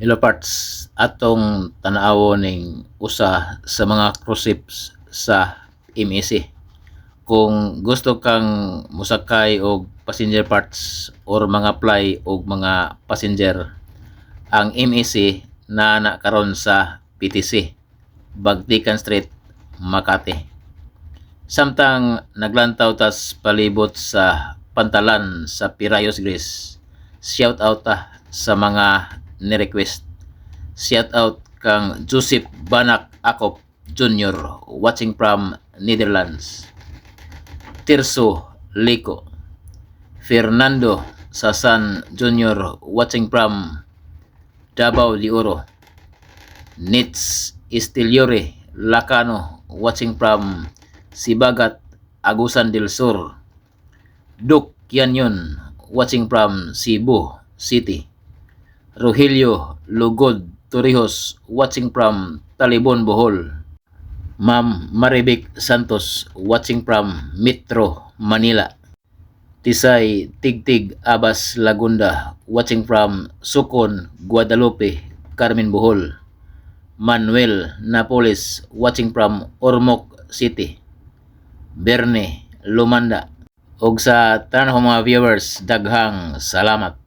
Hello parts, atong tanawo ning usa sa mga cruise ships sa MEC. Kung gusto kang musakay og passenger parts or mga fly og mga passenger, ang MEC na karon sa PTC, Bagtikan Street, Makati. Samtang naglantaw tas palibot sa pantalan sa Pirayos, Greece. Shout out sa mga ni-request. Shout out kang Joseph Banak Akop Jr. watching from Netherlands. Tirso Lico. Fernando Sasan Jr. watching from Davao de Oro. Nits Estiliore Lacano watching from Sibagat, Agusan del Sur. Duke Yanyon watching from Cebu City. Rogelio Lugod Torrijos watching from Talibon, Bohol. Ma'am Maribik Santos watching from Metro Manila. Tisay Tigtig Abas Lagunda watching from Sukon, Guadalupe, Carmen, Bohol. Manuel Napoles watching from Ormoc City. Berne Lumanda. Og sa tanang mga viewers, daghang salamat.